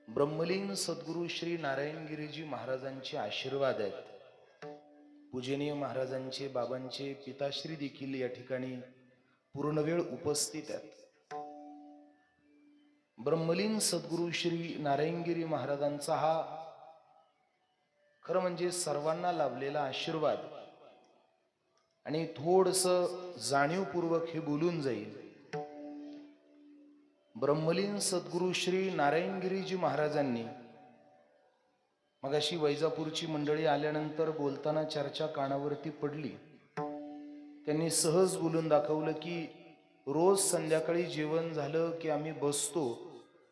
ब्रह्मलीन सद्गुरु श्री नारायणगिरीजी महाराजांचे आशीर्वाद आहेत। पूजनीय महाराजांचे बाबांचे पिताश्री देखील या ठिकाणी पूर्णवेळ उपस्थित आहेत। ब्रह्मलीन सद्गुरु श्री नारायणगिरी महाराजांचा हा खरं म्हणजे सर्वांना लाभलेला आशीर्वाद आणि थोडंसं जाणीवपूर्वक हे बोलून जाईल। ब्रह्मलीन सद्गुरु श्री नारायणगिरीजी महाराजांनी मगाशी वैजापूरची मंडळी आल्यानंतर बोलताना चर्चा कानावरती पडली। त्यांनी सहज बोलून दाखवलं की रोज संध्याकाळी जेवण झालं की आम्ही बसतो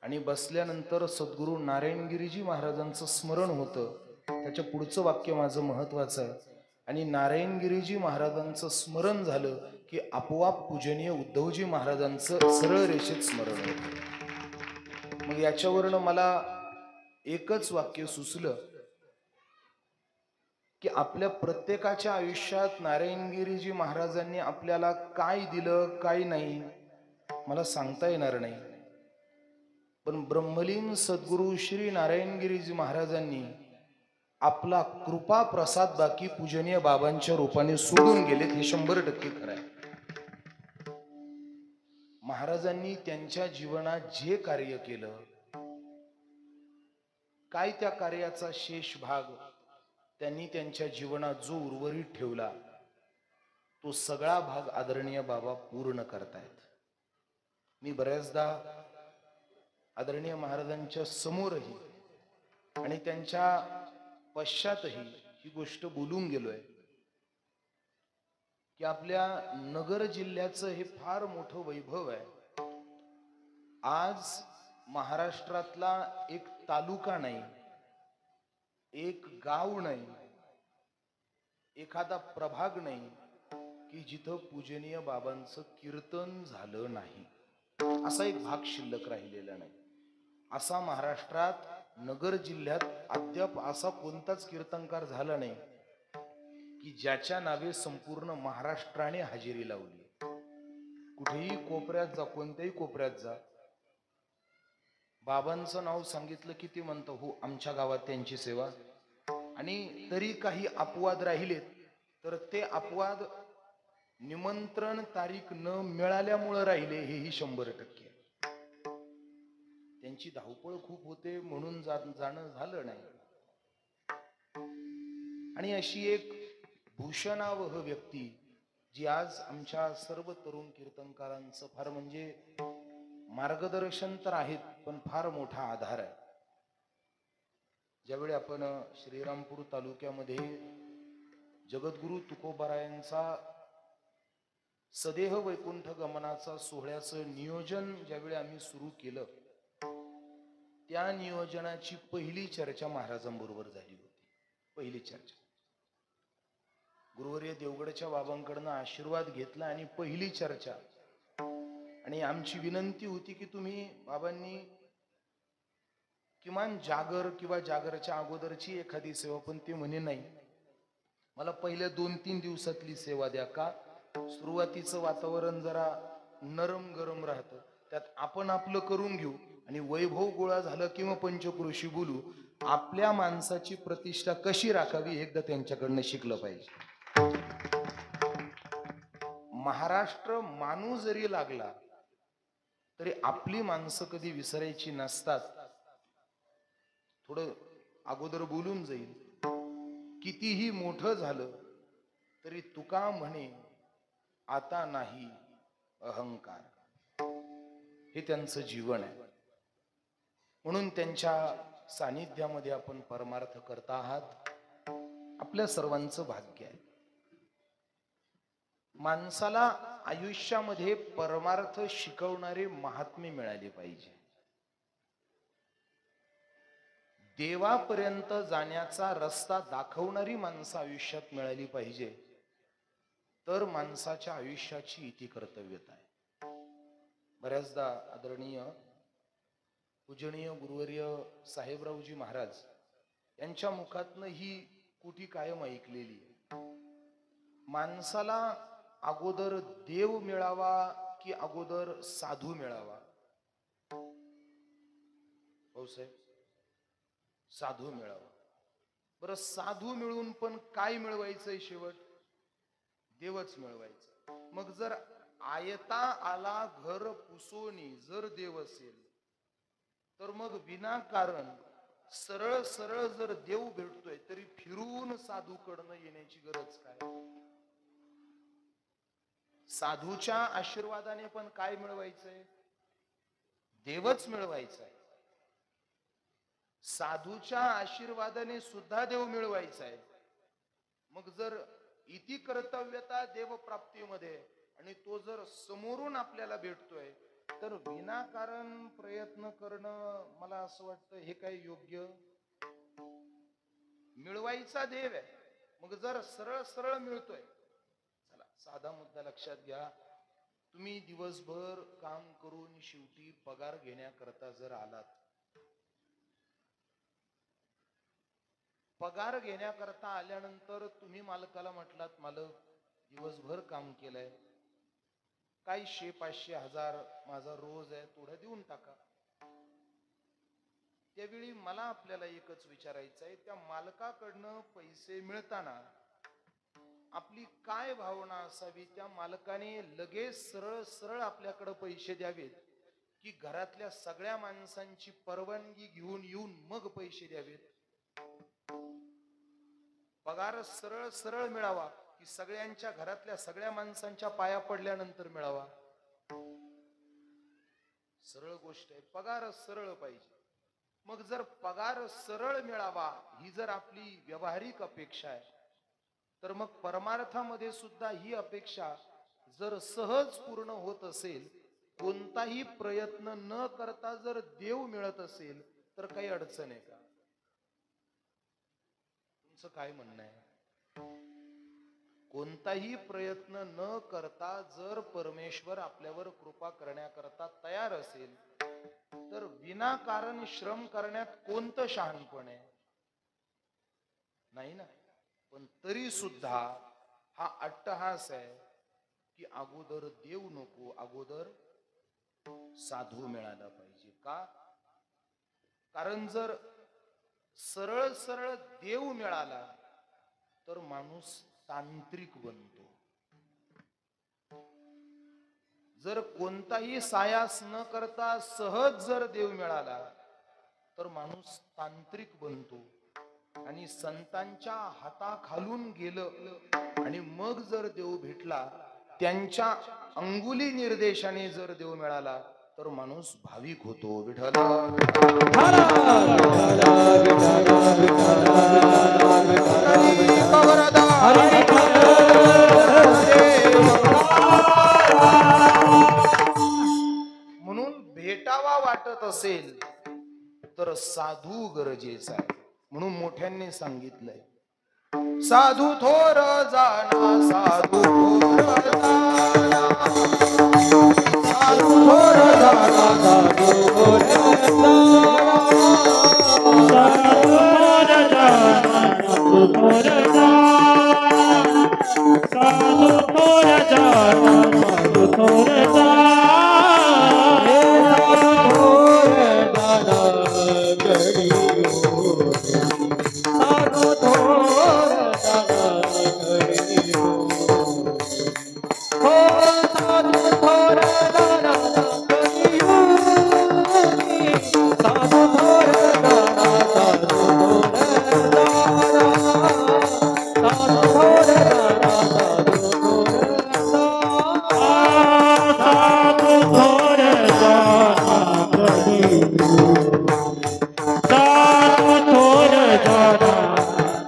आणि बसल्यानंतर सद्गुरु नारायणगिरीजी महाराजांचं स्मरण होतं। त्याच्या पुढचं वाक्य माझं महत्वाचं आहे। आणि नारायणगिरीजी महाराजांचं स्मरण झालं की आपोआप पूजनीय उद्धवजी महाराजांचं सरळ रेषेत स्मरण होतं। मग याच्यावरनं मला एकच वाक्य सुचलं की आपल्या प्रत्येकाच्या आयुष्यात नारायणगिरीजी महाराजांनी आपल्याला काय दिलं काय नाही मला सांगता येणार नाही, पण ब्रह्मलीन सद्गुरु श्री नारायणगिरीजी महाराजांनी आपला कृपा प्रसाद बाकी पूजनीय बाबांच्या रूपाने सोडून गेलेत हे 100% खरं आहे। महाराजांनी त्यांच्या जीवनात जे कार्य केलं काय त्या कार्याचा शेष भाग त्यांनी त्यांच्या जीवनात जो उर्वरित ठेवला तो सगळा भाग आदरणीय बाबा पूर्ण करतायत। मी बऱ्याचदा आदरणीय महाराजांच्या समोरही आणि त्यांच्या पश्चातही ही गोष्ट बोलून गेलोय की आपल्या नगर जिल्ह्याचं हे फार मोठं वैभव आहे। आज महाराष्ट्रातला एक तालुका नाही, एक गाव नाही, एखादा प्रभाग नाही की जिथं पूजनीय बाबांचं कीर्तन झालं नाही, असा एक भाग शिल्लक राहिलेला नाही। असा महाराष्ट्रात नगर जिल्ह्यात अद्याप असा कोणताच कीर्तनकार झाला नाही की ज्याच्या नावे संपूर्ण महाराष्ट्राने हजेरी लावली। कुठेही कोपऱ्यात जा, कोणत्याही कोपऱ्यात जा, बाबांचं नाव सांगितलं की ते म्हणतं हो आमच्या गावात त्यांची सेवा। आणि तरी काही अपवाद राहिलेत तर ते अपवाद निमंत्रण तारीख न मिळाल्यामुळे राहिले हेही 100%। त्यांची धावपळ खूप होते म्हणून जाणं झालं नाही। आणि अशी एक भूषणावह व्यक्ती जी आज आमच्या सर्व तरुण कीर्तनकारांचं फार म्हणजे मार्गदर्शन तर आहेत पण फार मोठा आधार आहे। ज्यावेळी आपण श्रीरामपूर तालुक्यामध्ये जगद्गुरु तुकोबारायांचा सदेह वैकुंठ गमनाचा सोहळ्याचं नियोजन ज्यावेळी आम्ही सुरू केलं त्या नियोजनाची पहिली चर्चा महाराजांबरोबर झाली होती। पहिली चर्चा गुरुवर्य देवगडच्या बाबांकडनं आशीर्वाद घेतला आणि पहिली चर्चा। आणि आमची विनंती होती की तुम्ही बाबांनी किमान जागर किंवा जागरच्या अगोदरची एखादी सेवा, पण ते म्हणे नाही मला पहिल्या 2-3 दिवसातली सेवा द्या। का सुरुवातीचं वातावरण जरा नरम गरम राहतं, त्यात आपण आपलं करून घेऊ आणि वैभव गोळा झालं किंवा पंचक्रोशी बोलू। आपल्या माणसाची प्रतिष्ठा कशी राखावी एकदा त्यांच्याकडनं शिकलं पाहिजे। महाराष्ट्र माणूस जरी लागला तरी आपली माणसं कधी विसरायची नसतात। थोडं अगोदर बोलून जाईल, कितीही मोठं झालं तरी तुका म्हणे आता नाही अहंकार, हे त्यांचं जीवन आहे। म्हणून त्यांच्या सानिध्यामध्ये आपण परमार्थ करता आहात, आपल्या सर्वांचं भाग्य आहे। माणसाला आयुष्यामध्ये परमार्थ शिकवणारे महात्मे मिळाले पाहिजे। देवापर्यंत जाण्याचा रस्ता दाखवणारी माणसं आयुष्यात मिळाली पाहिजे, तर माणसाच्या आयुष्याची इति कर्तव्यता आहे। बऱ्याचदा आदरणीय पूजनीय गुरुवर्य साहेबरावजी महाराज यांच्या मुखातनं ही कुठी कायम ऐकलेली आहे। माणसाला अगोदर देव मिळावा की अगोदर साधू मिळावा? भाऊसाहेब साधू मिळावा. बरं, साधू मिळून पण काय मिळवायचंय? शेवट देवच मिळवायचं. मग जर आयता आला घर पुसोनी जर देव असेल, तर मग विनाकारण सरळ सरळ जर देव भेटतोय तरी फिरून साधूकडनं येण्याची गरज काय? साधूच्या आशीर्वादाने पण काय मिळवायचंय? देवच मिळवायचाय. साधूच्या आशीर्वादाने सुद्धा देव मिळवायचा आहे. मग जर इति कर्तव्यता देवप्राप्तीमध्ये आणि तो जर समोरून आपल्याला भेटतोय तर विनाकारण प्रयत्न करणं, मला असं वाटतं हे काय योग्य? मिळवायचा देव आहे, मग जर सरळ सरळ मिळतोय. चला, साधा मुद्दा लक्षात घ्या. तुम्ही दिवसभर काम करून शेवटी पगार घेण्याकरता जर आलात, पगार घेण्याकरता आल्यानंतर तुम्ही मालकाला म्हटलात, मालक दिवसभर काम केलंय, काही 100, 500, 1000 माझा रोज आहे, थोडं देऊन टाका. त्यावेळी मला आपल्याला एकच विचारायचं आहे, त्या मालकाकडनं पैसे मिळताना आपली काय भावना असावी? त्या मालकाने लगेच सरळ सरळ आपल्याकडे पैसे द्यावेत, की घरातल्या सगळ्या माणसांची परवानगी घेऊन येऊन मग पैसे द्यावेत? पगार सरळ सरळ मिळावा की सगळ्यांच्या घरातल्या सगळ्या माणसांच्या पाया पडल्यानंतर मिळावा? सरळ गोष्ट आहे, पगार सरळ पाहिजे. मग जर पगार सरळ मिळावा ही जर आपली व्यावहारिक अपेक्षा आहे, तर मग परमार्थामध्ये सुद्धा ही अपेक्षा जर सहज पूर्ण होत असेल, कोणताही प्रयत्न न करता जर देव मिळत असेल, तर काही अडचण आहे का? तुमचं काय म्हणणं आहे? कोणताही प्रयत्न न करता जर परमेश्वर आपल्यावर कृपा करण्याकरता तयार असेल, तर विनाकारण श्रम करण्यात कोणतं शहाणपण आहे? नाही ना. पण तरी सुद्धा हा अट्टहास आहे की अगोदर देव नको, अगोदर साधू मिळाला पाहिजे. का? कारण जर सरळ सरळ देव मिळाला तर माणूस तांत्रिक बनतो. जर कोणताही सायास न करता सहज जर देव मिळाला तर माणूस तांत्रिक बनतो. आणि संतांच्या हाताखालून गेलं आणि मग जर देव भेटला, त्यांच्या अंगुली निर्देशाने जर देव मिळाला तर माणूस भाविक होतो. विठ्ठल म्हणून भेटावा वाटत असेल तर साधू गरजेचा आहे. म्हणून मोठ्यांनी सांगितलंय, साधू थोर जाना, साधू थोर जाना, साधू थोर जाना, साधू थोर जाना, साधू थोर जाना, साधू थोर जाना, साधू थोर जाना, साधू थोर जाना,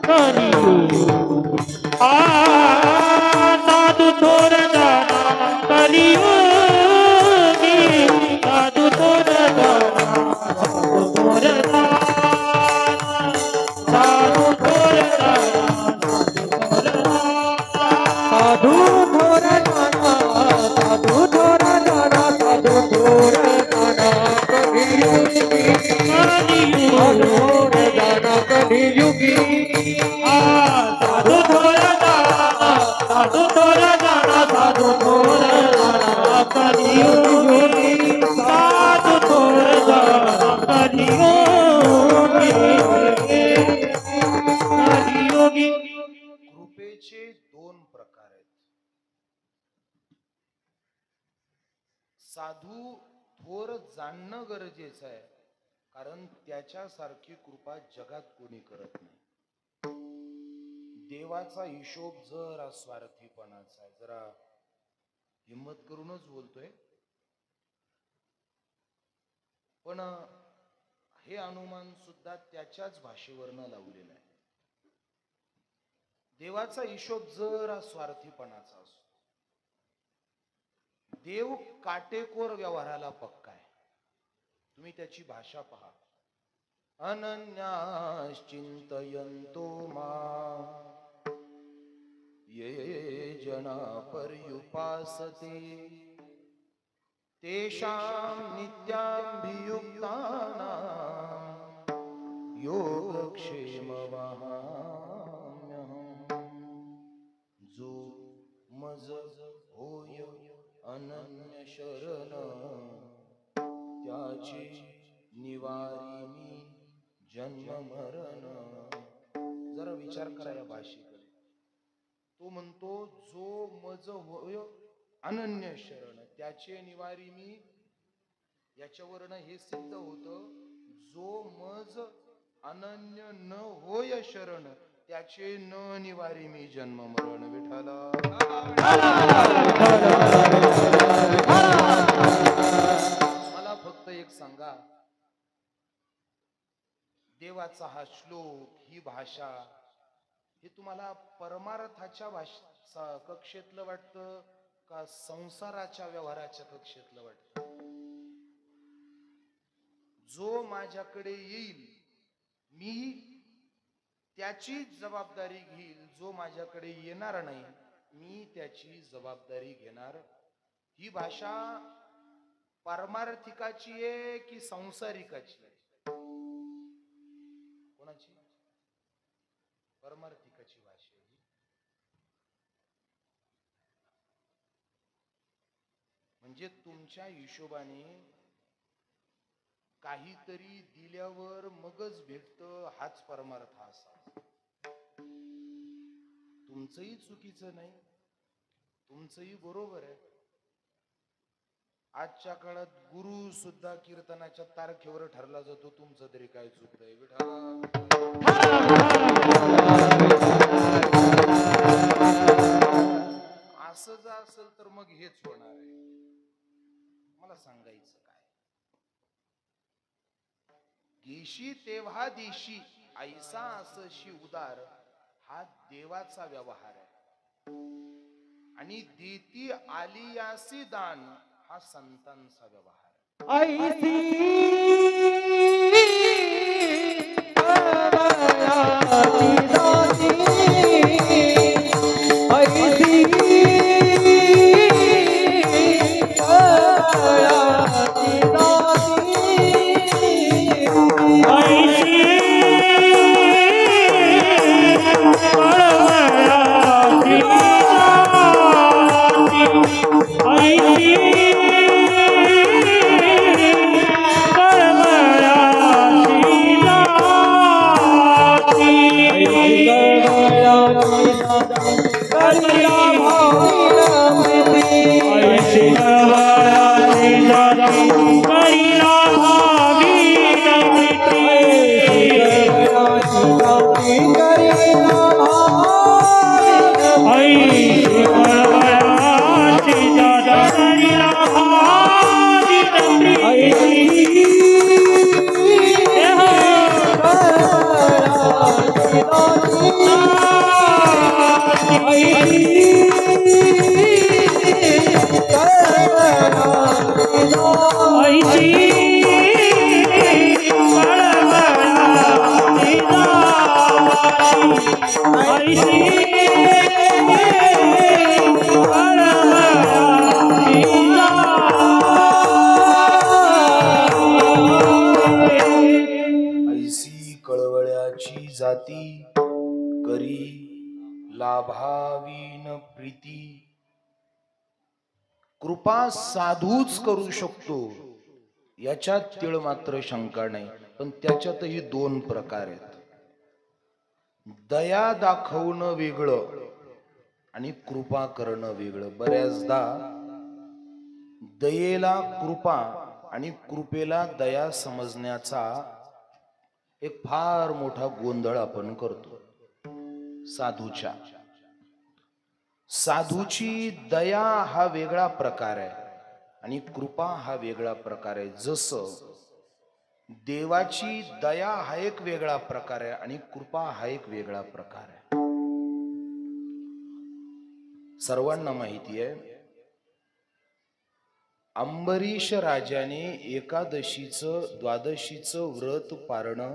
साधु थोर जाना, साधू थोर जाणणं गरजेचं आहे, कारण त्याच्यासारखी कृपा जगात कोणी करत नाही. देवाचा हिशोब जरा स्वार्थीपणाचा आहे. जरा हिम्मत करूनच बोलतोय, पण हे अनुमान सुद्धा त्याच्याच भाषेवरनं लावलेलं आहे. देवाचा हिशोब जरा स्वार्थीपणाचा असतो. देव काटेकोर व्यवहाराला पक्का आहे. तुम्ही त्याची भाषा पहा. अनन्याश्चिंतयन्तो मां ये जना पर्युपासते तेषां नित्याभियुक्तानां योगक्षेमवहाम्यहम्. जो मज होय अनन्य शरण त्याचे निवारिणी जन्म मरण. जरा विचार करा या भाषेकडे. तो म्हणतो जो मज होय अनन्य शरण त्याचे निवारी मी. याच्यावरनं हे सिद्ध होतं, जो मज अनन्य न होय शरण त्याचे न निवारी मी जन्म मरण. विठाला मला फक्त एक सांगा, देवाचा हा श्लोक, ही भाषा, हे तुम्हाला परमार्थाच्या कक्षेतलं वाटतं का संसाराच्या व्यवहाराच्या कक्षेतलं वाटतं? जो माझ्याकडे येईल मी त्याची जबाबदारी घेईल, जो माझ्याकडे येणार नाही मी त्याची जबाबदारी घेणार. ही भाषा पारमार्थिकाची आहे की सांसारिकाची आहे? कोणाची? परमार्थिकाची भाषा आहे. म्हणजे तुमच्या हिशोबाने काहीतरी दिल्यावर मगच भेटतं, हाच परमार्थ असा. तुमचंही चुकीचं नाही, तुमचंही बरोबर आहे. आजच्या काळात गुरु सुद्धा कीर्तनाच्या तारखेवर ठरला जातो. तुमचं तरी काय चुकतंय? असं जर असेल तर मग हेच होणार आहे. मला सांगायचं काय, देशी तेव्हा देशी ऐसा असशी उदार हा देवाचा व्यवहार आहे, आणि देती आलियासी दान हा संतांचा व्यवहार आहे. ऐसी कळवळ्याची जाती करी लाभावीन प्रीती. कृपा साधूच करू शकतो याच्यात तिळ मात्र शंका नाही, पण त्याच्यातही दोन प्रकार आहेत. दया दाखवणं वेगळं आणि कृपा करणं वेगळं. बऱ्याचदा दयेला कृपा आणि कृपेला दया समजण्याचा एक फार मोठा गोंधळ आपण करतो. साधूची दया हा वेगळा प्रकार आहे आणि कृपा हा वेगळा प्रकार आहे. जसं देवाची दया हा एक वेगळा प्रकार आहे आणि कृपा हा एक वेगळा प्रकार आहे. सर्वांना माहिती आहे, अंबरीश राजाने एकादशीचं द्वादशीचं व्रत पारणं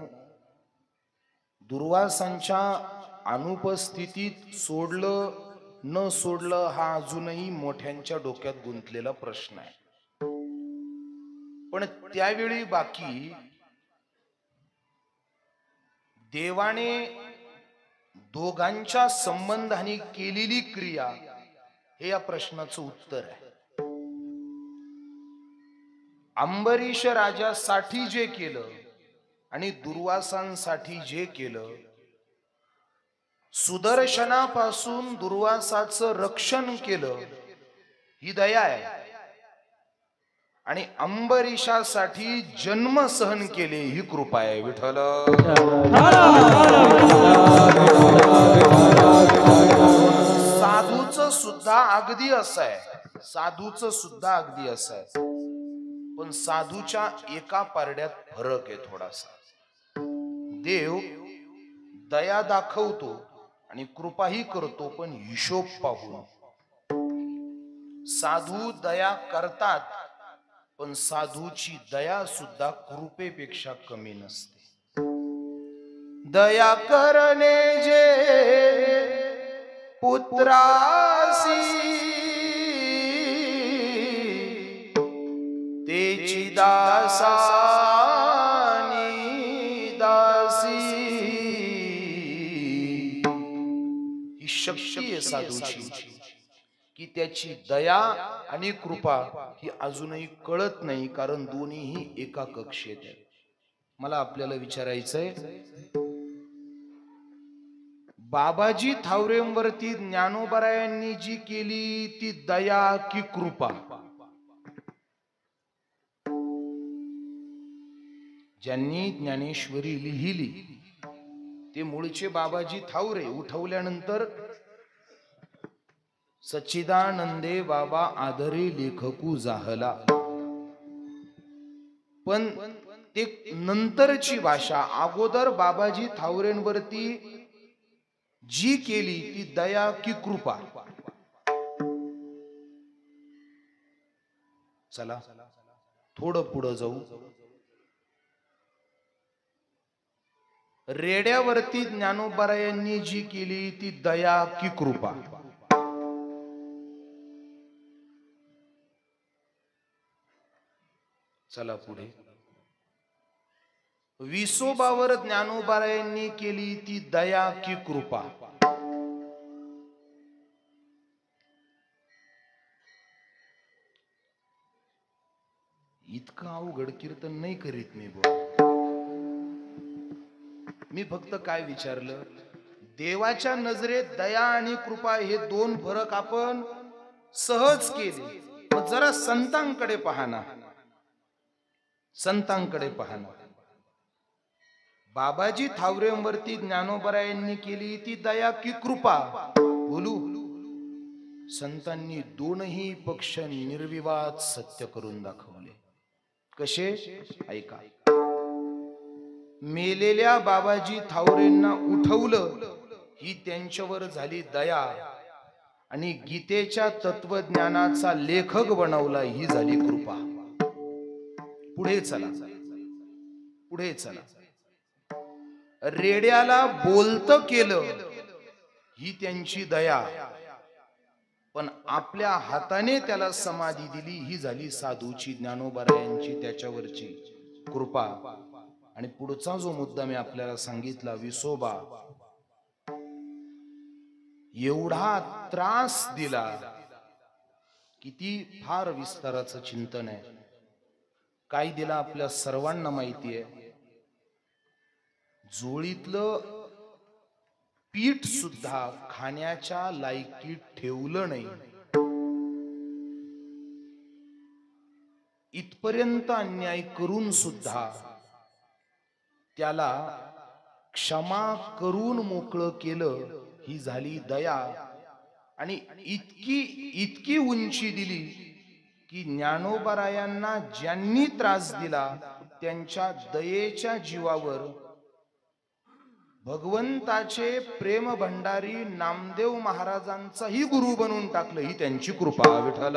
दुर्वासांच्या अनुपस्थितीत सोडलं न सोडलं हा अजूनही मोठ्यांच्या डोक्यात गुंतलेला प्रश्न आहे. पण त्यावेळी बाकी देवाने दोघांच्या संबंधाने केलेली क्रिया हे या प्रश्नाचं उत्तर आहे. अंबरीश राजासाठी जे केलं आणि दुर्वासांसाठी जे केलं, सुदर्शनापासून दुर्वासाचं रक्षण केलं, ही दया आहे. आणि अंबरीशासाठी जन्म सहन केले, ही कृपा आहे. विठ्ठल साधूचं सुद्धा अगदी असं आहे, साधूचं सुद्धा अगदी असं आहे. पण साधूच्या एका पारड्यात फरक आहे थोडासा. देव दया दाखवतो आणि कृपाही करतो, पण हिशोब पाहून. साधू दया करतात, पण साधूची दया सुद्धा कृपेपेक्षा कमी नसते. दया करणे जे पुत्रासी, तेची दासानी दासी. ही शक्ती आहे साधूची, की त्याची दया आणि कृपा ही अजूनही कळत नाही, कारण दोन्हीही एका कक्षेत आहेत. मला आपल्याला विचारायचंय, बाबाजी थावरेंवरती ज्ञानोबरायांनी जी केली ती दया की कृपा? ज्यांनी ज्ञानेश्वरी लिहिली ते मूळचे बाबाजी थावरे. उठवल्यानंतर सच्चिदानंदे बाबा आदरे लेखकू जाहला. पण ते नंतरची भाषा. अगोदर बाबाजी थावरेंवरती जी केली ती दया की कृपा? चला थोडं पुढं जाऊ. रेड्यावरती ज्ञानोबरायांनी जी केली ती दया की कृपा? चला पुढे. विसोबावर ज्ञानोबरायांनी केली ती दया की कृपा? इतकं अवघड कीर्तन नाही करीत मी. मी फक्त काय विचारलं, देवाच्या नजरेत दया आणि कृपा हे दोन फरक आपण सहज केले. मग जरा संतांकडे पाहना, संतांकडे पाहना. बाबाजी थावरेंवरती ज्ञानोबरायांनी केली ती दया की कृपा? बोलू. संतांनी दोनही पक्ष निर्विवाद सत्य करून दाखवले. कसे? ऐका. मेलेल्या बाबाजी थावरेंना उठवलं, ही त्यांच्यावर झाली दया. आणि गीतेच्या तत्वज्ञानाचा लेखक बनवला, ही झाली कृपा. पुढे चला, पुढे चला. रेड्याला बोलतं केलं, ही त्यांची दया. पण आपल्या हाताने त्याला समाधी दिली, ही झाली साधूची, ज्ञानोबरायांची त्याच्यावरची कृपा. आणि पुढचा जो मुद्दा मी आपल्याला सांगितला, विसोबा एवढा त्रास दिला, किती फार विस्ताराचं चिंतन आहे. काय दिला आपल्या सर्वांना माहिती आहे. जोळीतलं पीठ सुद्धा खाण्याच्या लायकीत ठेवलं नाही. इथपर्यंत अन्याय करून सुद्धा त्याला क्षमा करून मोकळं केलं, ही झाली दया. आणि इतकी इतकी उंची दिली की ज्ञानोबारायांना ज्यांनी त्रास दिला त्यांच्या दयेच्या जीवावर भगवंताचे प्रेम भंडारी नामदेव महाराजांचाही गुरु बनवून टाकलं, ही त्यांची कृपा. विठ्ठल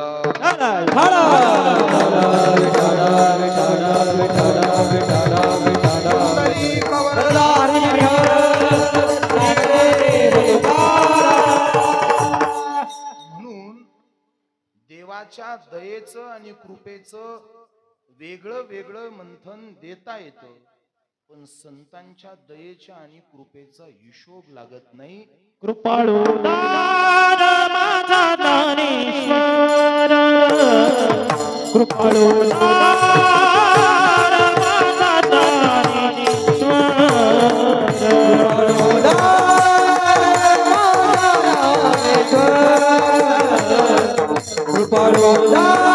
म्हणून देवाच्या दयेचं आणि कृपेचं वेगळं वेगळं मंथन देता येतं, पण संतांच्या दयेच्या आणि कृपेचा हिशोब लागत नाही. कृपाळू दान माझा ज्ञानेश्वर, कृपाळू दान माझा ज्ञानेश्वर, कृपाळू दान, कृपाळू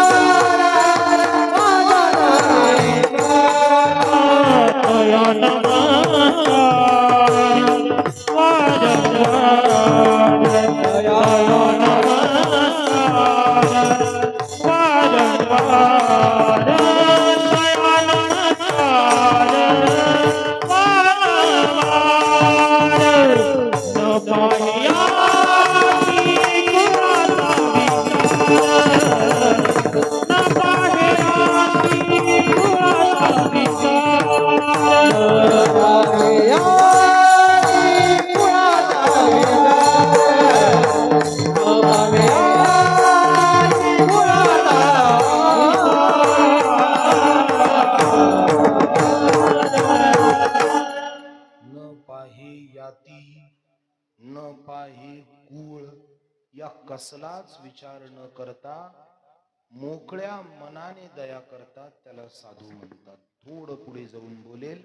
कसलाच विचार न करता मोकळ्या मनाने दया करतात, त्याला साधू म्हणतात. थोडं पुढे जाऊन बोलेल.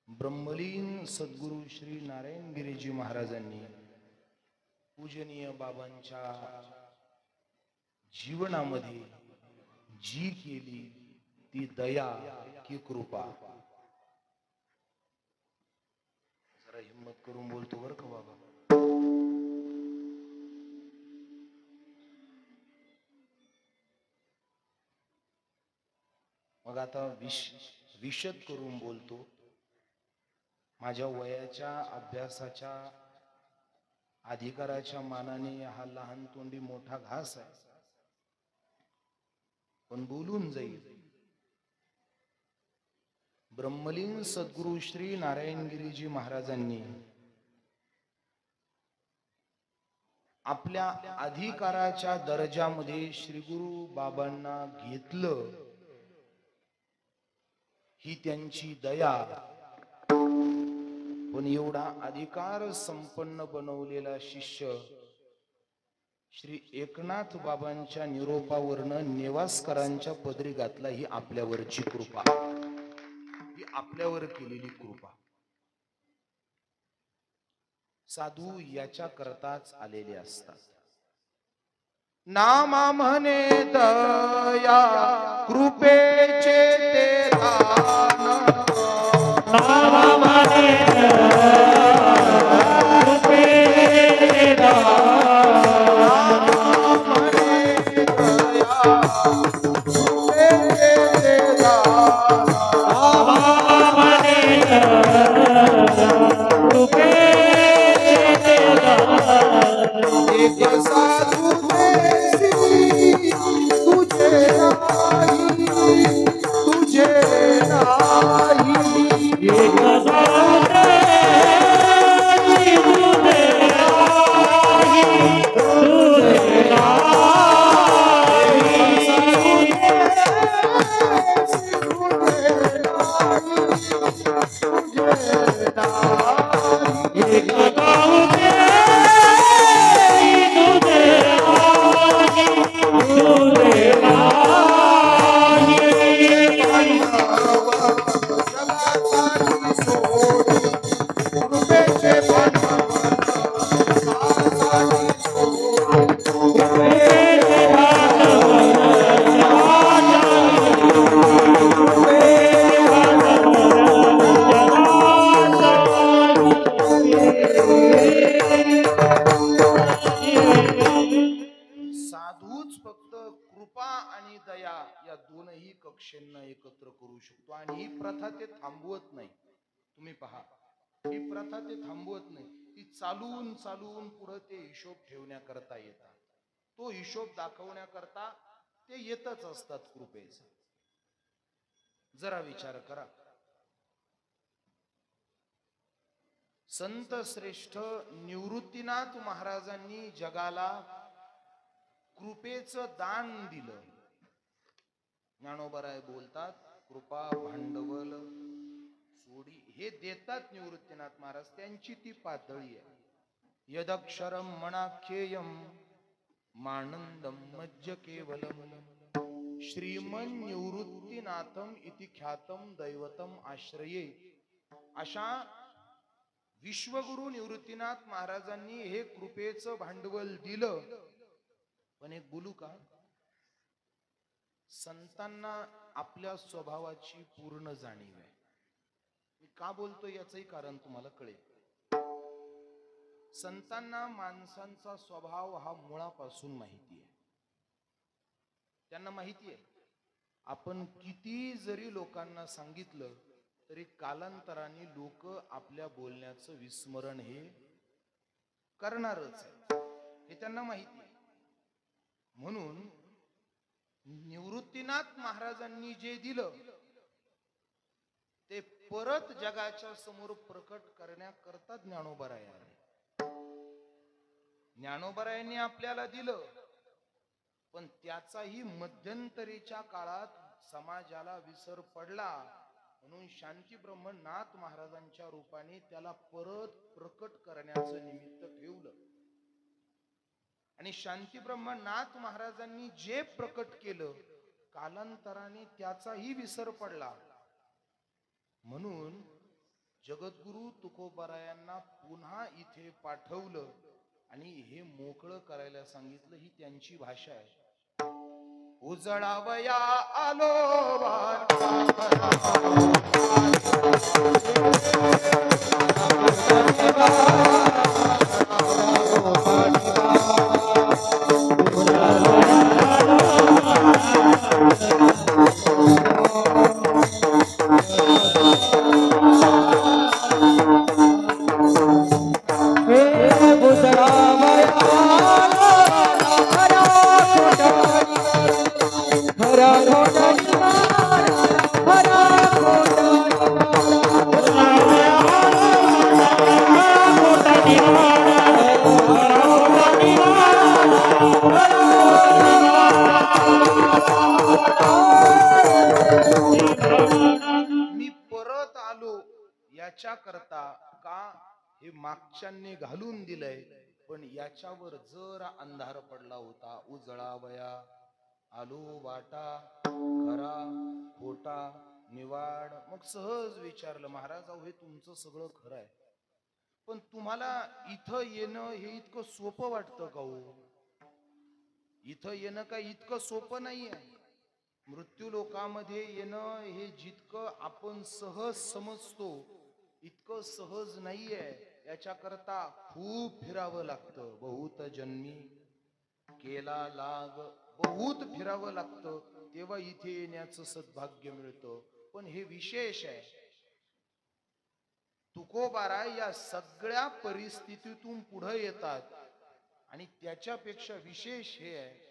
ब्रह्मलीन सद्गुरु श्री नारायण गिरीजी महाराजांनी पूजनीय बाबांच्या जीवनामध्ये जी केली ती दया की कृपा. जरा हिम्मत करून बोलतो बरं का बाबा. मग आता विशद करून बोलतो. माझ्या वयाच्या अभ्यासाच्या अधिकाराच्या मानाने हा लहान तोंडी मोठा घास आहे, पण बोलून जाईल. ब्रह्मलीन सद्गुरु श्री नारायणगिरीजी महाराजांनी आपल्या अधिकाराच्या दर्जामध्ये श्री गुरु बाबांना घेतलं, ही त्यांची दया. पण एवढा अधिकार संपन्न बनवलेला शिष्य श्री एकनाथ बाबांच्या निरोपावरनं नेवासकरांच्या पदरी घातला, ही आपल्यावरची कृपा, ही आपल्यावर केलेली कृपा. साधू याच्या करताच आलेले असतात. नामा म्हणे दया कृपेचे ते दान, नामा म्हणे कृपेचे दान, नामा म्हणे दया कृपेचे ते दान, नामा म्हणे कृपेचे दान. एक साधू तुझे नाही, तुझे नाही, एक आणि ही प्रथा ते थांबवत नाही. तुम्ही पहा, ही प्रथा ते थांबवत नाही. ती चालून चालून पुढे ते हिशोब ठेवण्याकरता येतात. तो हिशोब दाखवण्याकरता ते येतच असतात कृपेचा. जरा विचार करा, संत श्रेष्ठ निवृत्तीनाथ महाराजांनी जगाला कृपेचं दान दिलं. ज्ञानोबराय बोलतात, कृपा भांडवल सोडी हे देतात निवृत्तीनाथ महाराज. त्यांची ती पातळी आहे. यदक्षरम मनाख्येयम मानंदम मज्ज केवलम श्रीमन निवृत्तीनाथम इति ख्यातम दैवतम आश्रये. अशा विश्वगुरु निवृत्तीनाथ महाराजांनी हे कृपेचं भांडवल दिलं. पण एक बोलू का, संतांना आपल्या स्वभावाची पूर्ण जाणीव आहे. मी का बोलतो याचंही कारण तुम्हाला कळेल. संतांना माणसांचा स्वभाव हा मुळापासून माहिती आहे. त्यांना माहिती आहे, आपण किती जरी लोकांना सांगितलं तरी कालांतराने लोक आपल्या बोलण्याचं विस्मरण हे करणारच आहे. हे त्यांना माहिती आहे. म्हणून निवृत्तीनाथ महाराजांनी जे दिलं ते परत जगाच्या समोर प्रकट करण्याकरता ज्ञानोबराय आले. ज्ञानोबरायांनी आपल्याला दिलं, पण त्याचाही मध्यंतरीच्या काळात समाजाला विसर पडला. म्हणून शांती ब्रह्मनाथ महाराजांच्या रूपाने त्याला परत प्रकट करण्याचं निमित्त ठेवलं. आणि शांती ब्रह्मनाथ महाराजांनी जे प्रकट केलं कालांतराने त्याचाही विसर पडला. म्हणून जगद्गुरु तुकोबारायांना पुन्हा इथे पाठवलं आणि हे मोकळं करायला सांगितलं. ही त्यांची भाषा आहे. उजळावया आलो करता का हे मागच्यांनी घालून दिलंय. पण याच्यावर जरा अंधार पडला होता. उजळावया आलो वाटा खरा खोटा निवाड. मग सहज विचारलं, महाराज अहो हे तुमचं सगळं खरं आहे, पण तुम्हाला इथं येणं हे इतकं सोपं वाटतं का हो? इथं येणं काय इतकं सोपं नाहीये. मृत्यू लोकामध्ये येणं हे जितकं आपण सहज समजतो इतकं सहज नाहीये. याच्याकरता खूप फिरावं लागतं. बहुत जन्मी केला लाग, बहुत फिरावं लागतं, तेव्हा इथे येण्याचं सद्भाग्य मिळतं. पण हे विशेष आहे, तुकोबाराय या सगळ्या परिस्थितीतून पुढे येतात. आणि त्याच्यापेक्षा विशेष हे आहे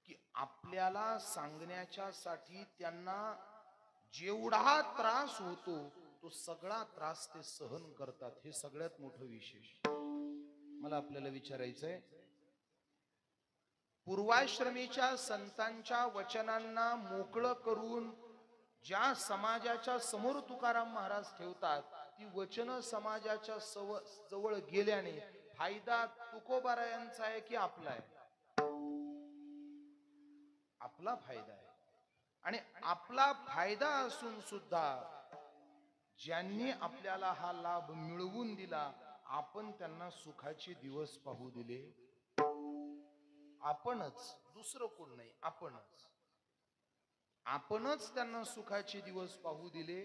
की आपल्याला सांगण्याच्या साठी त्यांना जेवढा त्रास होतो तो सगळा त्रास ते सहन करतात. हे सगळ्यात मोठं विशेष. मला आपल्याला विचारायचंय, पूर्वाश्रमीच्या संतांच्या वचनांना मोकळं करून ज्या समाजाच्या समोर तुकाराम महाराज ठेवतात, ती वचन समाजाच्या जवळ गेल्याने फायदा तुकोबारायांचा आहे की आपला आहे? आपला फायदा आहे. आणि आपला फायदा असून सुद्धा ज्यांनी आपल्याला हा लाभ मिळवून दिला, आपण त्यांना सुखाचे दिवस पाहू दिले. आपणच, दुसरं कोण नाही, आपणच त्यांना सुखाचे दिवस पाहू दिले.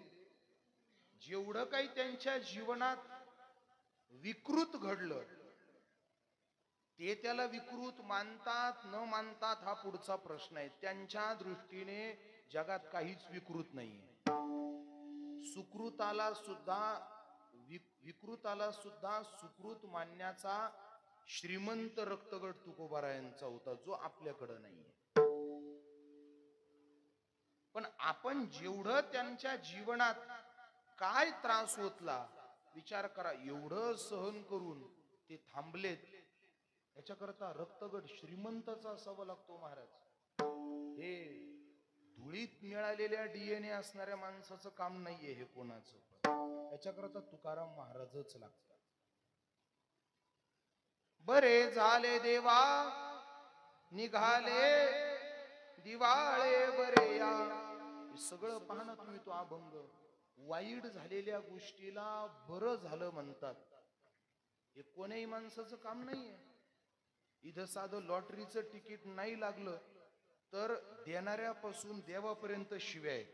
जेवढं काही त्यांच्या जीवनात विकृत घडलं ते त्याला विकृत मानतात न मानतात हा पुढचा प्रश्न आहे. त्यांच्या दृष्टीने जगात काहीच विकृत नाहीये. विकृताला सुद्धा सुकृत मानण्याचा श्रीमंत रक्तगट तुकोबारायांचा होता, जो आपल्याकडे नाहीये. पण आपण जेवढं त्यांच्या जीवनात काय त्रास होतला विचार करा, एवढं सहन करून ते थांबलेत. याच्याकरता रक्तगट श्रीमंताचा असावा लागतो महाराज. हे धुळीत मिळालेल्या डीएनए असणाऱ्या माणसाचं काम नाहीये हे कोणाचं. याच्याकरता तुकाराम महाराजच लागतात. बरे झाले देवा निघाले दिवाळे बरे या. हे सगळं पाहणं तुम्ही, तो अभंग. वाईट झालेल्या गोष्टीला बरं झालं म्हणतात. हे कोणीही माणसाचं काम नाहीये. इथं साधं लॉटरीचं तिकीट नाही लागलं तर देणाऱ्यापासून देवापर्यंत शिव्या आहेत.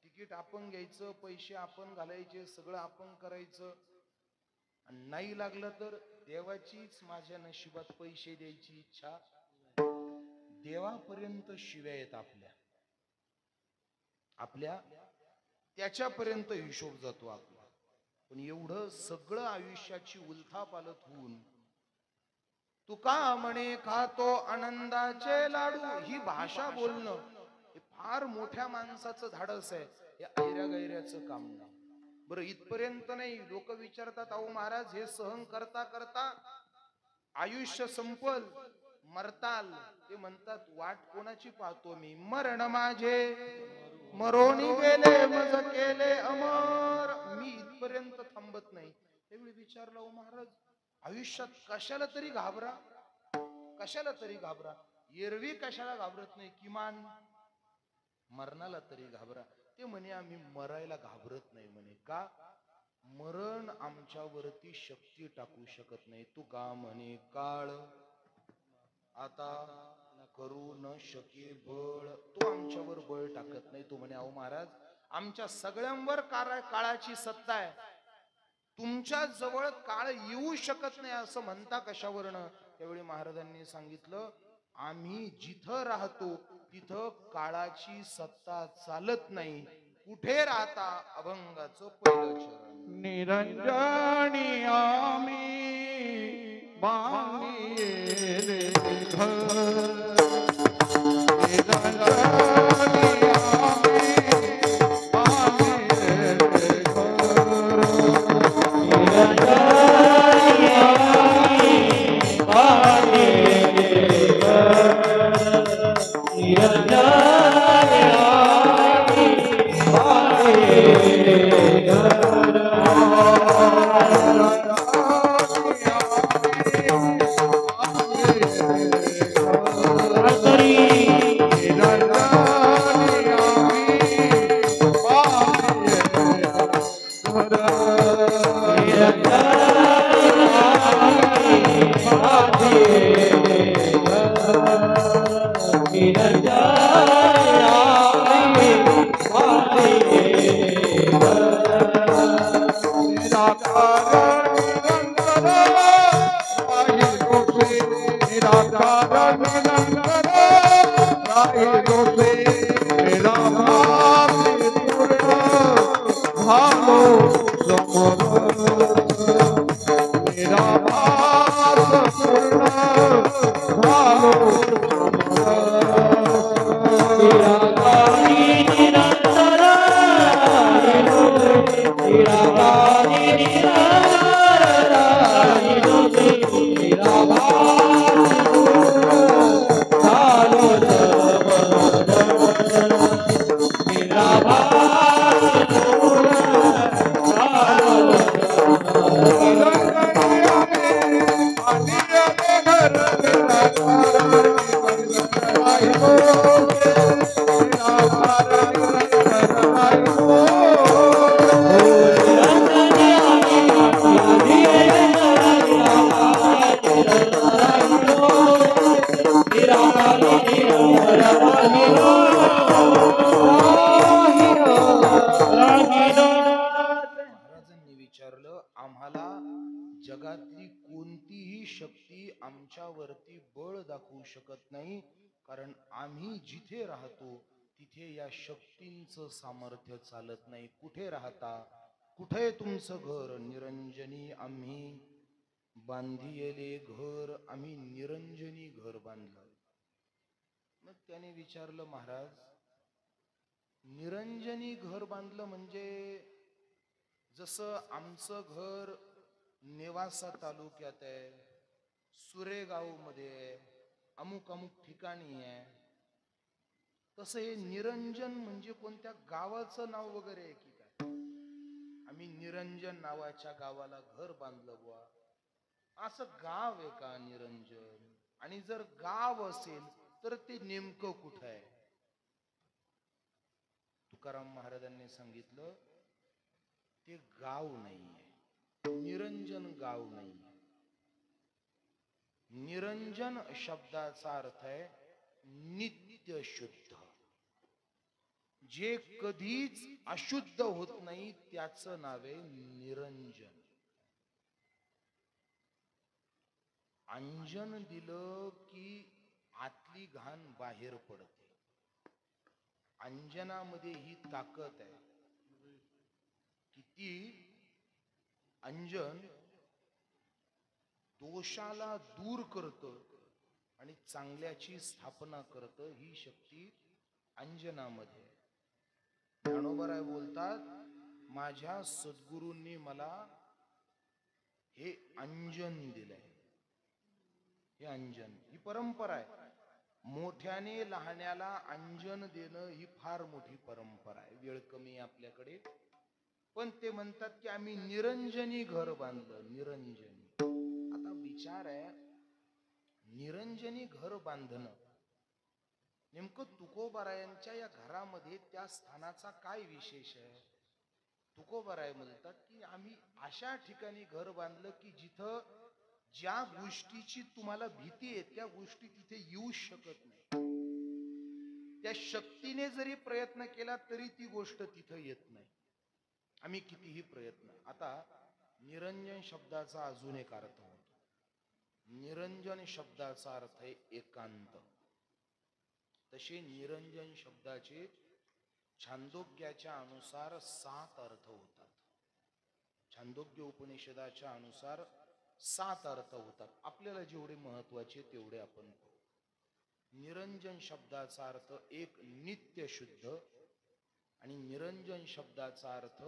तिकीट आपण घ्यायचं, पैसे आपण घालायचे, सगळं आपण करायचं. नाही लागलं तर देवाचीच माझ्या नशिबात पैसे द्यायची इच्छा. देवापर्यंत शिव्या आहेत आपल्या त्याच्यापर्यंत हिशोब जातो आपला. पण एवढं सगळं आयुष्याची उलथापालथ होऊन तुका म्हणे खातो आनंदाचे लाडू, ही भाषा बोलणं हे फार मोठ्या माणसाचं धाडस आहे. हे ऐऱ्या गैऱ्याचं काम नाही. बरं, इथपर्यंत नाही. लोक विचारतात, अहो महाराज हे सहन करता करता आयुष्य संपल, मरताल. ते म्हणतात, वाट कोणाची पाहतो मी, मरण माझे मरोनी गेले मज केले अमर. मी इथपर्यंत थांबत नाही. त्यावेळी विचारलं, अहो महाराज आयुष्यात कशाला तरी घाबरा, कशाला तरी घाबरा. एरवी कशाला घाबरत नाही, किमान मरणाला तरी घाबरा. ते म्हणे आम्ही मरायला घाबरत नाही म्हणे. का? मरण आमच्यावरती शक्ती टाकू शकत नाही. तू का म्हणे काळ आता करू न शके बळ, तो आमच्यावर बळ टाकत नाही. तो म्हणे, अहो महाराज आमच्या सगळ्यांवर काळाची सत्ता आहे. तुमच्या जवळ काळ येऊ शकत नाही असं म्हणता कशावरनं? त्यावेळी महाराजांनी सांगितलं, आम्ही जिथं राहतो तिथं काळाची सत्ता चालत नाही. कुठे राहता? अभंगाचं पहिलं चरण. निरंजनी आम्ही बांधिले घर, निरंजनी आम्ही बांधिले घर, निरंजनी आम्ही बांधिले घर, निरंजनी आम्ही बांधिले घर. जगातली कोणतीही शक्ती आमच्यावरती बळ दाखवू शकत नाही. कारण आम्ही जिथे राहतो तिथे या शक्तींचं सामर्थ्य चालत नाही. कुठे राहता, कुठे तुमचं घर? निरंजनी आम्ही बांधियले घर, आम्ही निरंजनी घर बांधलं. मग त्याने विचारलं, महाराज निरंजनी घर बांधलं म्हणजे जसं आमचं घर नेवासा तालुक्यात आहे, सुरेगाव मध्ये आहे, अमुक अमुक ठिकाणी आहे, तसं हे निरंजन म्हणजे कोणत्या गावाचं नाव वगैरे आहे की काय? आम्ही निरंजन नावाच्या गावाला घर बांधलं बुवा. असं गाव आहे का निरंजन? आणि जर गाव असेल तर ते नेमकं कुठं आहे? तुकाराम महाराजांनी सांगितलं, ते गाव नाहीये, निरंजन गाव नाहीये. निरंजन शब्दाचा अर्थ आहे नित्य शुद्ध, जे कधीच अशुद्ध होत नाही त्याचं नाव आहे निरंजन. अंजन दिलं की आतली घाण बाहेर पडते. अंजनामध्ये ही ताकद आहे. किती अंजन दोषाला दूर करतं आणि चांगल्याची स्थापना करतं, ही शक्ती अंजनामध्ये. ज्ञानोबराय बोलतात, माझ्या सद्गुरूंनी मला हे अंजन दिलंय. हे अंजन ही परंपरा आहे. मोठ्याने लहान्याला अंजन देणं ही फार मोठी परंपरा आहे. वेळ कमी आहे आपल्याकडे, पण ते म्हणतात की आम्ही निरंजनी घर बांधलं. निरंजनी. आता विचार आहे, निरंजनी घर बांधणं नेमकं तुकोबारायांच्या या घरामध्ये त्या स्थानाचा काय विशेष आहे? तुकोबाराय म्हणतात की आम्ही अशा ठिकाणी घर बांधलं की जिथं ज्या गोष्टीची तुम्हाला भीती आहे त्या गोष्टी तिथे येऊ शकत नाही. त्या शक्तीने जरी प्रयत्न केला तरी ती गोष्ट तिथं येत नाही. आम्ही कितीही प्रयत्न. आता निरंजन शब्दाचा अजून एक अर्थ होतो. निरंजन शब्दाचा अर्थ आहे एकांत. तसे निरंजन शब्दाचे छांदोग्याच्या अनुसार 7 अर्थ होतात. छांदोग्य उपनिषदाच्या अनुसार 7 अर्थ होतात. आपल्याला जेवढे महत्वाचे तेवढे आपण पाहू. निरंजन शब्दाचा अर्थ एक नित्य शुद्ध, आणि निरंजन शब्दाचा अर्थ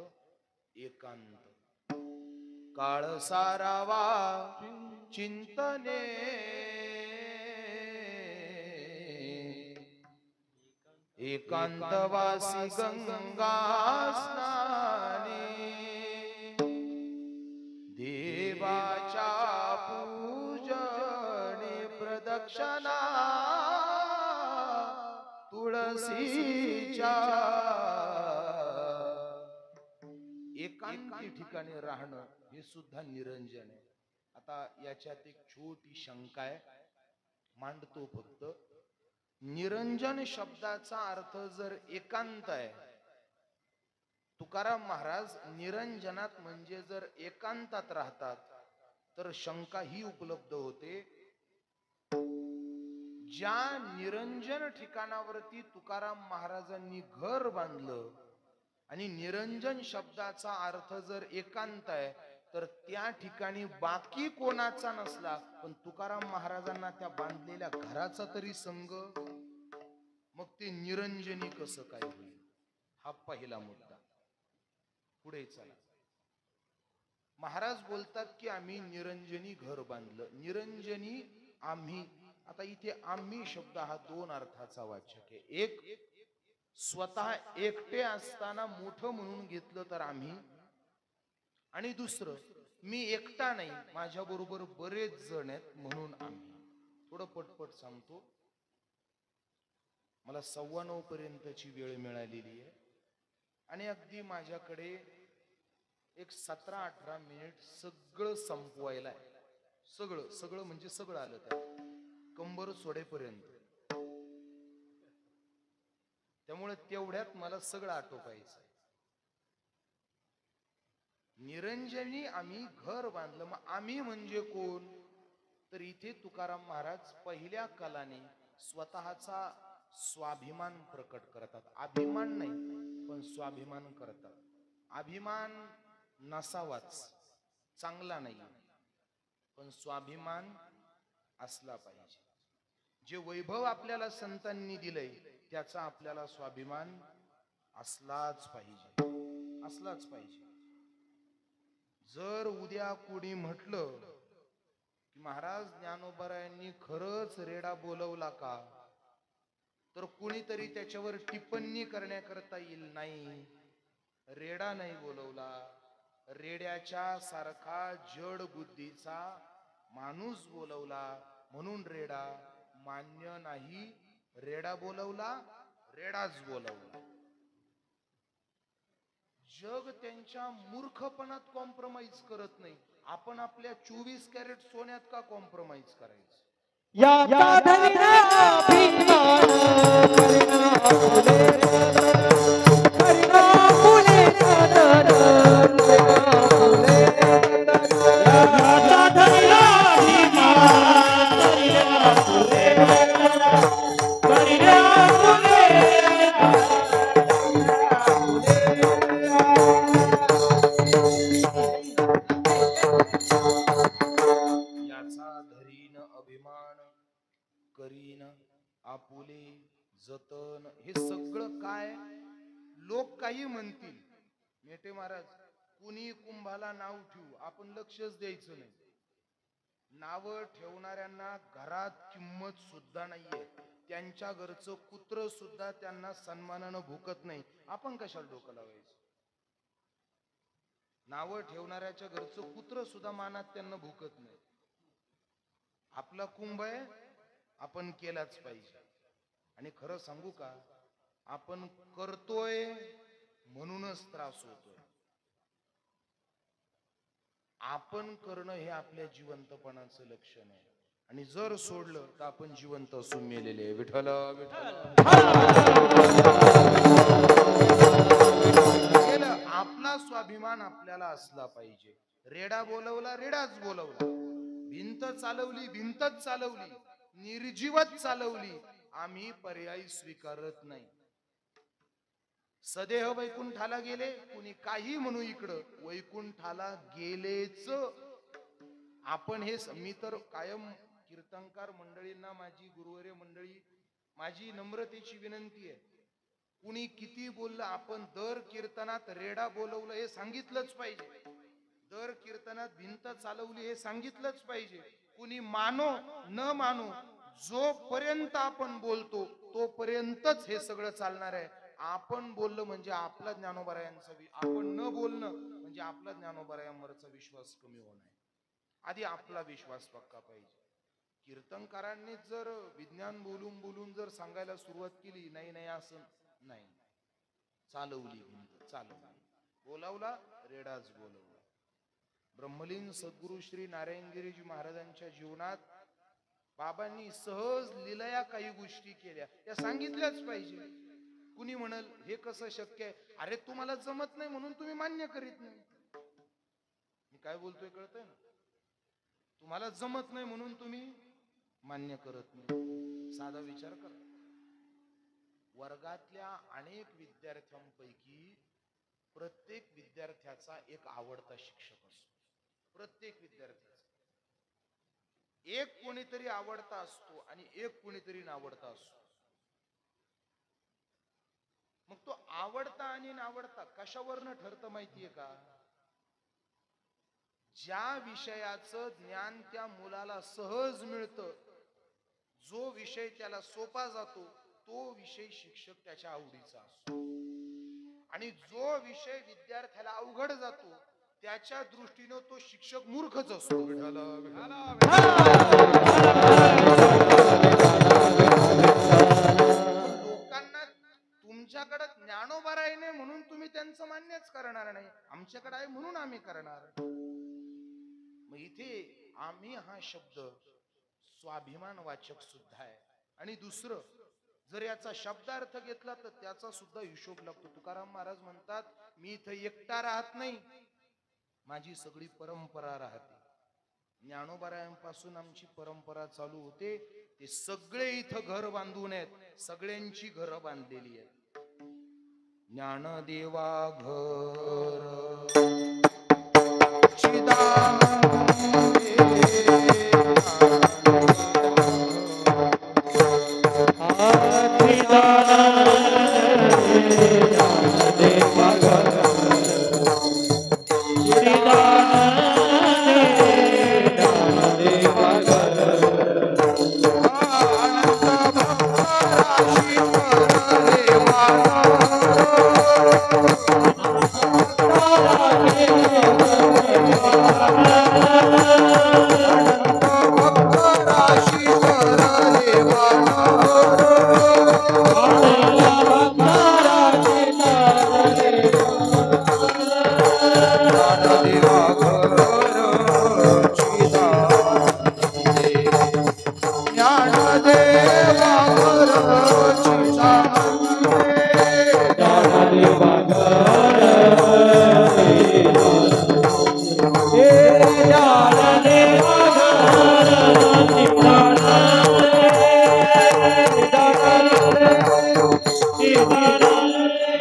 एकांत. काळ सारावा चिंतने एकांतवासी गंगा स्नाने, देवाच्या पूजने प्रदक्षिणा तुळशीच्या. एकांती ठिकाणी राहणं हे सुद्धा निरंजन आहे. आता याच्यात एक छोटी शंका आहे, मांडतो फक्त. निरंजन शब्दाचा अर्थ जर एकांत आहे, तुकाराम महाराज निरंजनात म्हणजे जर एकांतात राहतात, तर शंका ही उपलब्ध होते, ज्या निरंजन ठिकाणावरती तुकाराम महाराजांनी घर बांधलं आणि निरंजन शब्दाचा अर्थ जर एकांत आहे, तर त्या ठिकाणी बाकी कोणाचा नसला पण तुकाराम महाराजांना त्या बांधलेल्या घराचा तरी संग, मग ते निरंजनी कसं काय होईल? हा पहिला मुद्दा. पुढे चला. महाराज बोलतात की आम्ही निरंजनी घर बांधलं. निरंजनी आम्ही. आता इथे आम्ही शब्द हा 2 अर्थाचा वाचक आहे. एक, स्वतः एकटे असताना मोठं म्हणून घेतलं तर आम्ही, आणि दुसरं मी एकटा नाही, माझ्या बरोबर बरेच जण आहेत म्हणून आम्ही. थोडं पटपट सांगतो, मला 9:15 पर्यंतची वेळ मिळालेली आहे आणि अगदी माझ्याकडे एक 17-18 मिनिट सगळं संपवायला आहे. सगळं सगळं म्हणजे सगळं आलं त्या कंबर सोडेपर्यंत. त्यामुळे तेवढ्यात मला सगळं आटोपायचं. निरंजनी आम्ही घर बांधलं. मग आम्ही म्हणजे कोण? तर इथे तुकाराम महाराज पहिल्या कलाने स्वतःचा स्वाभिमान प्रकट करतात. अभिमान नाही पण स्वाभिमान करतात. अभिमान नसावाच, चांगला नाही, पण स्वाभिमान असला पाहिजे. जे वैभव आपल्याला संतांनी दिलंय त्याचा आपल्याला स्वाभिमान असलाच पाहिजे, असलाच पाहिजे. जर उद्या कोणी म्हटलं की महाराज ज्ञानोबारायांनी खरंच रेडा बोलवला का, तर कुणीतरी त्याच्यावर टिप्पणी करण्याकरता येईल, नाही, रेडा नाही बोलवला, रेड्याच्या सारखा जड बुद्धीचा माणूस बोलवला म्हणून रेडा मान्य नाही. रेडा बोलवला, रेडाच बोलवला. जग त्यांच्या मूर्खपणात कॉम्प्रोमाइज करत नाही, आपण आपल्या 24 कॅरेट सोन्यात का कॉम्प्रोमाइज करायचं? याचा धरिना अभिमान करिना फुले सदर याचा धरिना अभिमान करिना फुले करिना फुले याचा धरीन अभिमान करीन आपुले जतन. हे सगळं काय? लोक काही म्हणतील. मेटे महाराज, कुणी कुंभाला नाव ठेवू, आपण लक्षच द्यायचं नाही. नाव ठेवणाऱ्यांना घरात किंमत सुद्धा नाहीये. त्यांच्या घरचं कुत्र सुद्धा त्यांना सन्मानानं भुकत नाही. आपण कशाला डोकं लावायचं? नाव ठेवणाऱ्याच्या घरचं कुत्र सुद्धा मानात त्यांना भुकत नाही. आपला कुंभ आहे, आपण केलाच पाहिजे. आणि खरं सांगू का, आपण करतोय म्हणूनच त्रास होतोय. आपण करणं हे आपल्या जिवंतपणाचं लक्षण आहे. आणि जर सोडलं तर आपण जिवंत असून मेलेले. विठ्ठल विठ्ठल. आपला स्वाभिमान आपल्याला असला पाहिजे. रेडा बोलवला, रेडाच बोलवला. भिंत चालवली, भिंतच चालवली. निर्जीवच चालवली. आम्ही पर्याय स्वीकारत नाही. सदेह वैकुंठाला गेले, कुणी काही म्हणू, इकडं वैकुंठाला गेलेच. आपण हे, मी तर कायम कीर्तनकार मंडळींना, माझी गुरुवर्य मंडळी, माझी नम्रतेची विनंती आहे, कुणी किती बोललं, आपण दर कीर्तनात रेडा बोलवलं हे सांगितलंच पाहिजे. दर कीर्तनात भिंत चालवली हे सांगितलंच पाहिजे. कुणी मानो न मानो, जोपर्यंत आपण बोलतो तोपर्यंतच हे सगळं चालणार आहे. आपण बोललं म्हणजे आपला ज्ञानोबारायांचा, आपण न बोलणं म्हणजे आपला ज्ञानोबारायांवरचा विश्वास कमी होणार. आधी आपला विश्वास पक्का पाहिजे. कीर्तनकारांनी जर विज्ञान बोलून बोलून जर सांगायला सुरुवात केली, नाही नाही असं नाही, चालवली भिंत, चालवली, बोलावला रेडाच बोलवला. ब्रह्मलीन सद्गुरु श्री नारायणगिरीजी महाराजांच्या जीवनात बाबांनी सहज लीलया काही गोष्टी केल्या, त्या सांगितल्याच पाहिजे. कुणी म्हणल हे कसं शक्य आहे? अरे तुम्हाला जमत नाही म्हणून तुम्ही मान्य करीत नाही. मी काय बोलतोय कळतंय ना? तुम्हाला जमत नाही म्हणून तुम्ही मान्य करत नाही. साधा विचार करा. वर्गातल्या अनेक विद्यार्थ्यांपैकी प्रत्येक विद्यार्थ्याचा एक आवडता शिक्षक असतो. प्रत्येक विद्यार्थ्याचा एक कोणीतरी आवडता असतो आणि एक कोणीतरी नावडता असतो. मग तो आवडता आणि नावडता कशावरनं ठरतं माहितीये का? ज्या विषयाचं ज्ञान त्या मुलाला सहज मिळतं, जो विषय त्याला सोपा जातो, तो विषय शिक्षक त्याच्या आवडीचा असतो. आणि जो विषय विद्यार्थ्याला अवघड जातो त्याच्या दृष्टीने तो शिक्षक मूर्खच असतो. लोकांना तुमच्याकडे ज्ञानोबाराय नाही म्हणून तुम्ही त्यांचं मान्यच करणार नाही, आमच्याकडे आहे म्हणून आम्ही करणार. मग इथे आम्ही हा शब्द स्वाभिमान वाचक सुद्धा आहे. आणि दुसरं, जर याचा शब्दार्थ घेतला तर त्याचा सुद्धा हिशोब लागतो. तुकाराम महाराज म्हणतात, मी इथं एकटा राहत नाही, माझी सगळी परंपरा राहते. ज्ञानोबारायांपासून आमची परंपरा चालू होते. ते सगळे इथं घर बांधून आहेत, सगळ्यांची घरं बांधलेली आहेत. ज्ञानदेवा घर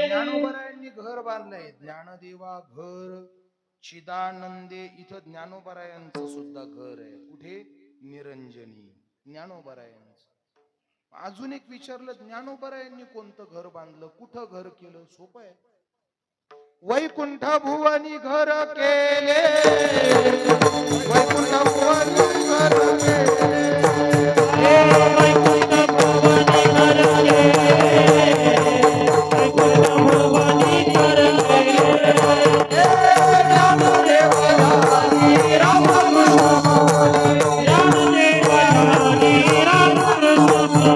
ज्ञानोबरायांनी घर बांधलंय. ज्ञानदेवा घर चिदानंदे. इथं ज्ञानोबरायांचं सुद्धा घर आहे. कुठे? निरंजनी. ज्ञानोबरायांचं. अजून एक विचारलं, ज्ञानोबरायांनी कोणतं घर बांधलं, कुठं घर केलं? सोपं आहे. वैकुंठ भुवनी घर केले, वैकुंठ भुवनी घर केले, वैकुंठ भुवनी घर केले, वैकुंठ भुवनी घर केले. ज्ञानदेवानी रामकृष्ण, ज्ञानदेवानी रामकृष्ण,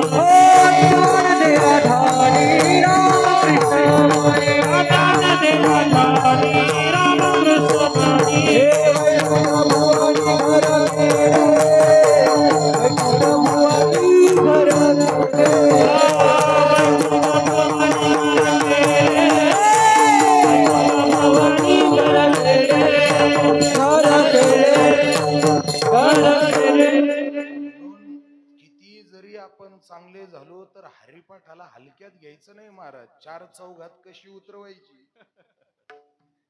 आपण चांगले झालो तर हरिपाठाला हलक्यात घ्यायचं नाही महाराज. चार चौघात कशी उतरवायची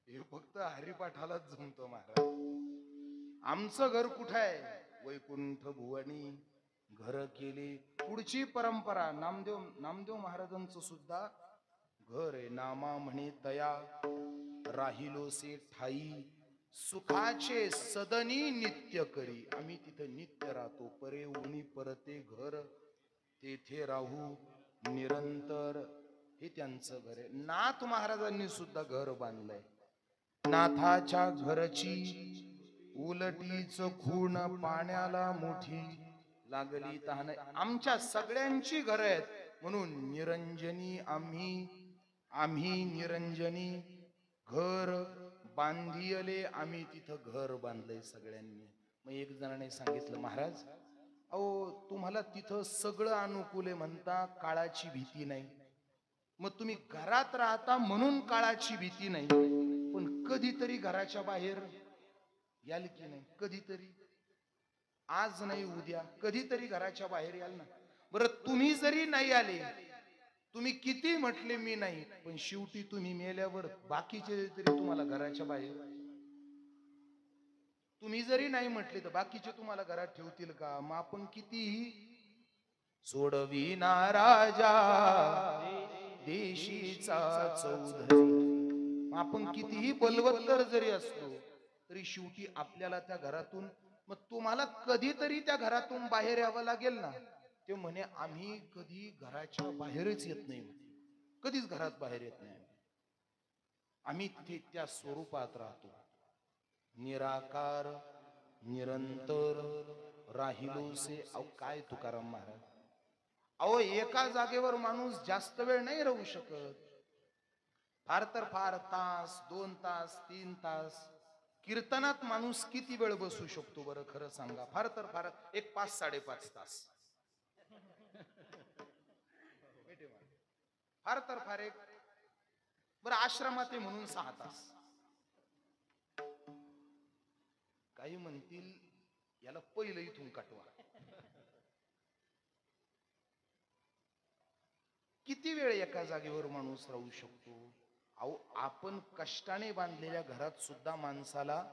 हे फक्त हरिपाठालाच जमतं महाराज. आमचं घर कुठं आहे? वैकुंठ भुवनी घर केले. पुढची परंपरा नामदेव महाराजांचं सुद्धा घर आहे. नामा म्हणे तया राहिलोसे ठाई, सुखाचे सदनी नित्य करी. आम्ही तिथं नित्य राहतो. परे उणी परते घर, तेथे राहू निरंतर. हे त्यांचं घर आहे. नाथ महाराजांनी सुद्धा घर बांधलंय. नाथाच्या घरची उलटीच खूण पाण्याला मोठी लागली तहान. आमच्या सगळ्यांची घर आहेत. म्हणून निरंजनी आम्ही निरंजनी घर बांधियले. आम्ही तिथं घर बांधलंय सगळ्यांनी. मग एक जणाने सांगितलं, महाराज अहो तुम्हाला तिथं सगळं अनुकूल आहे म्हणता, काळाची भीती नाही. मग तुम्ही घरात राहता म्हणून काळाची भीती नाही, पण कधीतरी घराच्या बाहेर याल की नाही? कधीतरी, आज नाही उद्या कधीतरी घराच्या बाहेर याल ना. बरं तुम्ही जरी नाही आले, तुम्ही किती म्हटले मी नाही, पण शेवटी तुम्ही मेल्यावर बाकीचे तरी तुम्हाला घराच्या बाहेर. तुम्ही जरी नाही म्हटले तर बाकीचे तुम्हाला घरात ठेवतील का? मग आपण कितीही सोडविना राजा देशीचा चौधरी, आपण कितीही बलवत्तर जरी असलो तरी शेवटी आपल्याला त्या घरातून, मग तुम्हाला कधीतरी त्या घरातून बाहेर यावं लागेल ना. ते म्हणे आम्ही कधी घराच्या बाहेरच येत नाही, कधीच घरात बाहेर येत नाही. आम्ही तिथे त्या स्वरूपात राहतो. निराकार निरंतर राहिलो से. अहो काय तुकाराम महाराज, अहो एका जागेवर माणूस जास्त वेळ नाही राहू शकत. फार तर फार तास, 2 तास, 3 तास. कीर्तनात माणूस किती वेळ बसू शकतो बरं खरं सांगा? फार तर फार एक 5-5.5 तास. फार तर फार एक. बरं आश्रमात आहे म्हणून 6 तास. काही म्हणतील याला पहिलं इथून काटवा. किती वेळ एका जागेवर माणूस राहू शकतो? अहो, आपण कष्टाने बांधलेल्या घरात सुद्धा माणसाला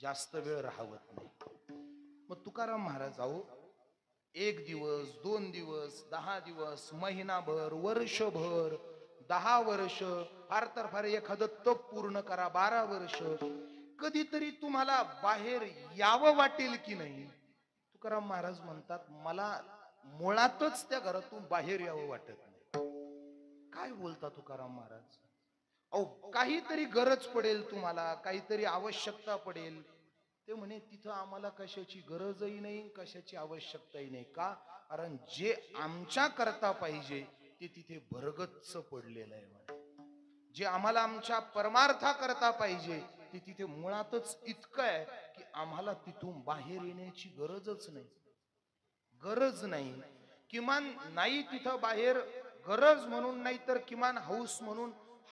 जास्त वेळ राहवत नाही. मग तुकाराम महाराज, अहो, 1 दिवस, 2 दिवस, 10 दिवस, महिनाभर, वर्षभर, 10 वर्ष, फार तर फार एखादं तप पूर्ण करा, 12 वर्ष, कधीतरी तुम्हाला बाहेर यावं वाटेल की नाही? तुकाराम महाराज म्हणतात, मला मुळातच त्या घरातून बाहेर यावं वाटत नाही. काय बोलता तुकाराम महाराज? अहो, काहीतरी गरज पडेल तुम्हाला, काहीतरी आवश्यकता पडेल. ते म्हणे, तिथं आम्हाला कशाची गरजही नाही, कशाची आवश्यकताही नाही. का? कारण जे आमच्या करता पाहिजे ते तिथे भरगच्च पडलेलं आहे म्हणे. जे आम्हाला आमच्या परमार्था करता पाहिजे ते तिथे मुळातच इतकं आहे की आम्हाला तिथून बाहेर येण्याची गरजच नाही. गरज नाही. किमान नाही तिथं बाहेर गरज म्हणून, नाही तर किमान हौस म्हणून